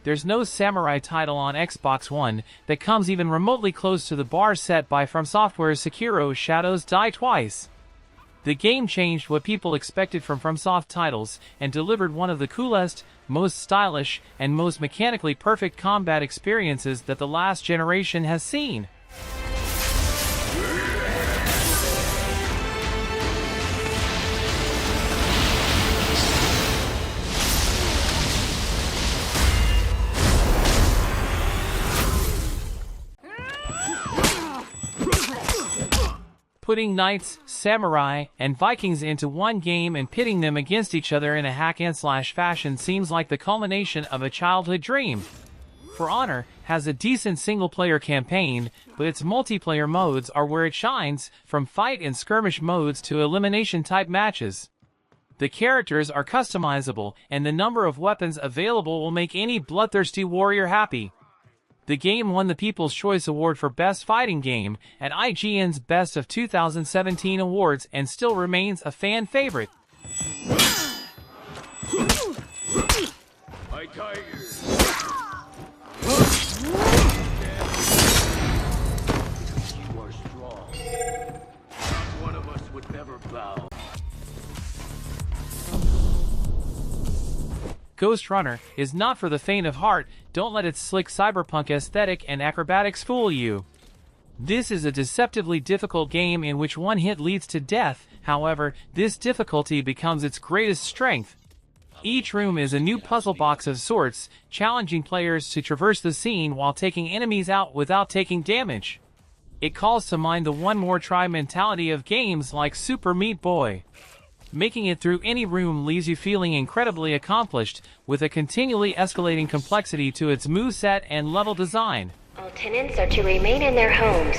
there's no samurai title on Xbox One that comes even remotely close to the bar set by From Software's Sekiro Shadows Die Twice. The game changed what people expected from FromSoft titles and delivered one of the coolest, most stylish, and most mechanically perfect combat experiences that the last generation has seen. Putting knights, samurai, and Vikings into one game and pitting them against each other in a hack-and-slash fashion seems like the culmination of a childhood dream. For Honor has a decent single-player campaign, but its multiplayer modes are where it shines, from fight and skirmish modes to elimination-type matches. The characters are customizable, and the number of weapons available will make any bloodthirsty warrior happy. The game won the People's Choice Award for Best Fighting Game at IGN's Best of 2017 awards and still remains a fan favorite. Ghostrunner is not for the faint of heart. Don't let its slick cyberpunk aesthetic and acrobatics fool you. This is a deceptively difficult game in which one hit leads to death. However, this difficulty becomes its greatest strength. Each room is a new puzzle box of sorts, challenging players to traverse the scene while taking enemies out without taking damage. It calls to mind the one more try mentality of games like Super Meat Boy. Making it through any room leaves you feeling incredibly accomplished, with a continually escalating complexity to its moveset and level design. All tenants are to remain in their homes.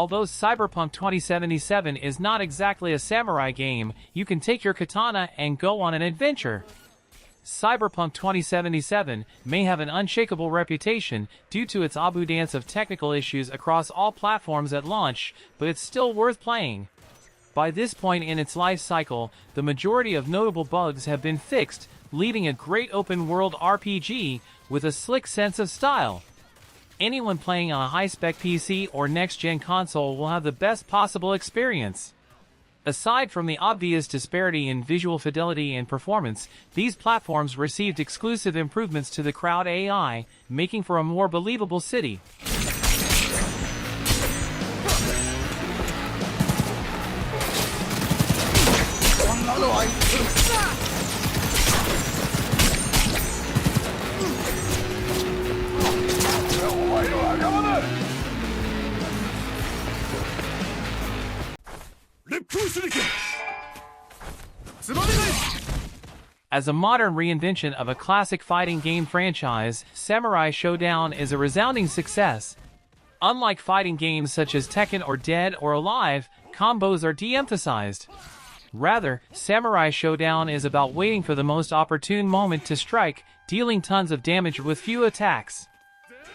Although Cyberpunk 2077 is not exactly a samurai game, you can take your katana and go on an adventure. Cyberpunk 2077 may have an unshakable reputation due to its abundance of technical issues across all platforms at launch, but it's still worth playing. By this point in its life cycle, the majority of notable bugs have been fixed, leaving a great open-world RPG with a slick sense of style. Anyone playing on a high-spec PC or next-gen console will have the best possible experience. Aside from the obvious disparity in visual fidelity and performance, these platforms received exclusive improvements to the crowd AI, making for a more believable city. As a modern reinvention of a classic fighting game franchise, Samurai Shodown is a resounding success. Unlike fighting games such as Tekken or Dead or Alive, combos are de-emphasized. Rather, Samurai Shodown is about waiting for the most opportune moment to strike, dealing tons of damage with few attacks.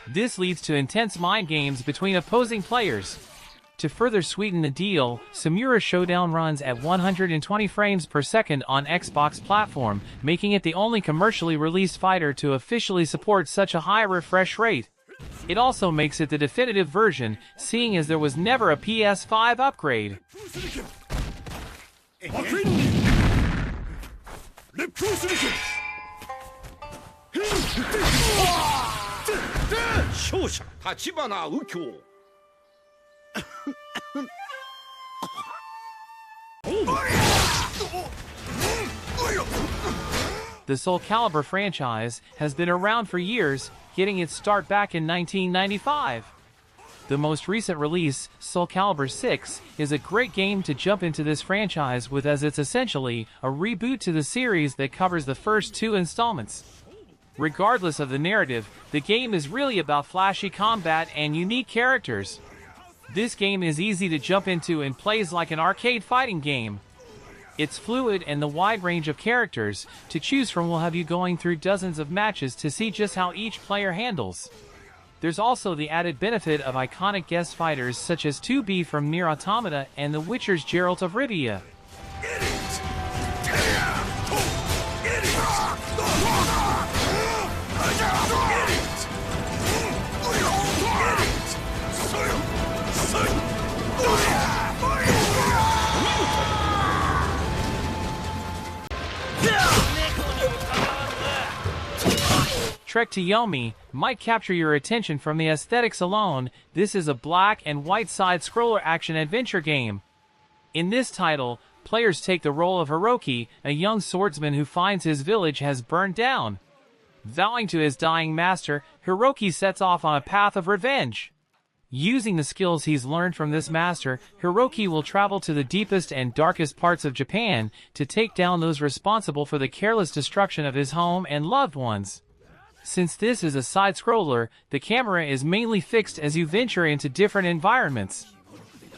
This leads to intense mind games between opposing players. To further sweeten the deal, Samurai Shodown runs at 120 frames per second on Xbox platform, making it the only commercially released fighter to officially support such a high refresh rate. It also makes it the definitive version, seeing as there was never a PS5 upgrade. The SoulCalibur franchise has been around for years, getting its start back in 1995. The most recent release, SoulCalibur VI, is a great game to jump into this franchise with, as it's essentially a reboot to the series that covers the first two installments. Regardless of the narrative, the game is really about flashy combat and unique characters. This game is easy to jump into and plays like an arcade fighting game. Its fluid and the wide range of characters to choose from will have you going through dozens of matches to see just how each player handles. There's also the added benefit of iconic guest fighters such as 2B from Nier Automata and The Witcher's Geralt of Rivia. Trek To Yomi might capture your attention from the aesthetics alone. This is a black and white side-scroller action-adventure game. In this title, players take the role of Hiroki, a young swordsman who finds his village has burned down. Vowing to his dying master, Hiroki sets off on a path of revenge. Using the skills he's learned from this master, Hiroki will travel to the deepest and darkest parts of Japan to take down those responsible for the careless destruction of his home and loved ones. Since this is a side-scroller, the camera is mainly fixed as you venture into different environments.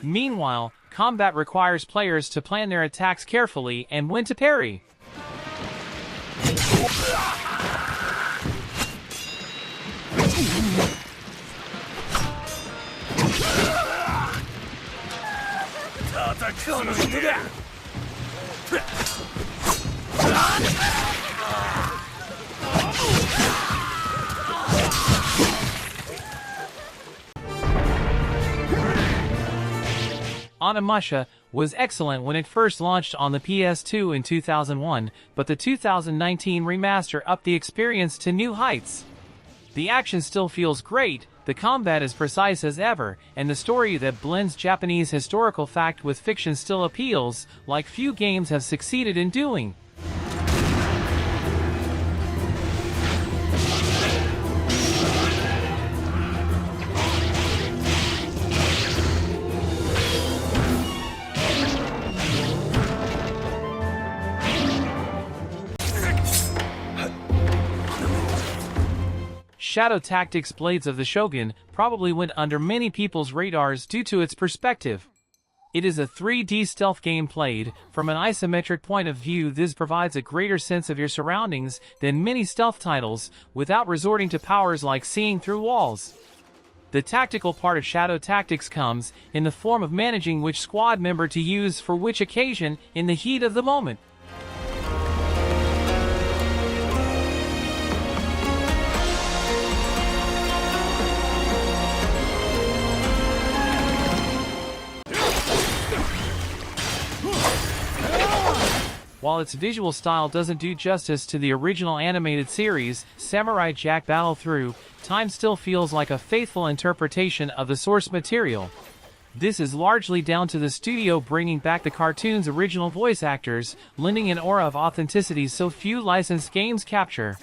Meanwhile, combat requires players to plan their attacks carefully and when to parry. Onimusha was excellent when it first launched on the PS2 in 2001, but the 2019 remaster upped the experience to new heights. The action still feels great, the combat is precise as ever, and the story that blends Japanese historical fact with fiction still appeals, like few games have succeeded in doing. Shadow Tactics Blades of the Shogun probably went under many people's radars due to its perspective. It is a 3D stealth game played from an isometric point of view. This provides a greater sense of your surroundings than many stealth titles, without resorting to powers like seeing through walls. The tactical part of Shadow Tactics comes in the form of managing which squad member to use for which occasion in the heat of the moment. While its visual style doesn't do justice to the original animated series, Samurai Jack Battle Through Time still feels like a faithful interpretation of the source material. This is largely down to the studio bringing back the cartoon's original voice actors, lending an aura of authenticity so few licensed games capture.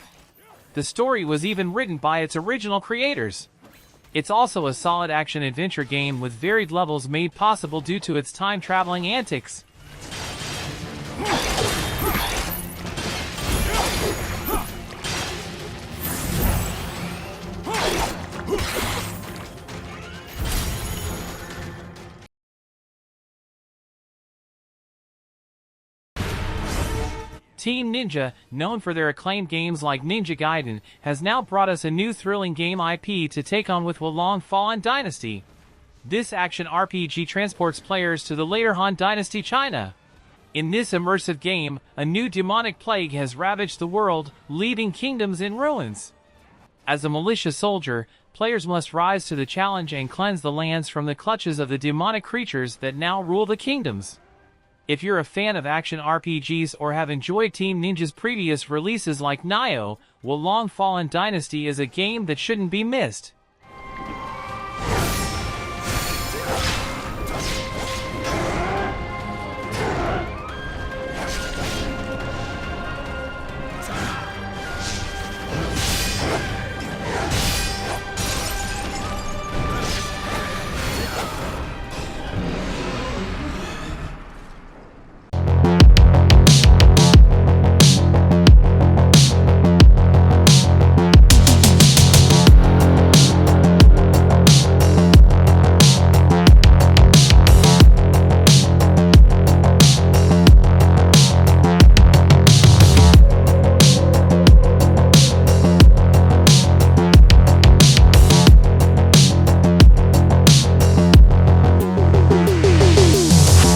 The story was even written by its original creators. It's also a solid action-adventure game with varied levels made possible due to its time-traveling antics. Team Ninja, known for their acclaimed games like Ninja Gaiden, has now brought us a new thrilling game IP to take on with Wolong Fallen Dynasty. This action RPG transports players to the later Han Dynasty China. In this immersive game, a new demonic plague has ravaged the world, leaving kingdoms in ruins. As a militia soldier, players must rise to the challenge and cleanse the lands from the clutches of the demonic creatures that now rule the kingdoms. If you're a fan of action RPGs or have enjoyed Team Ninja's previous releases like Nioh, Wolong Fallen Dynasty is a game that shouldn't be missed.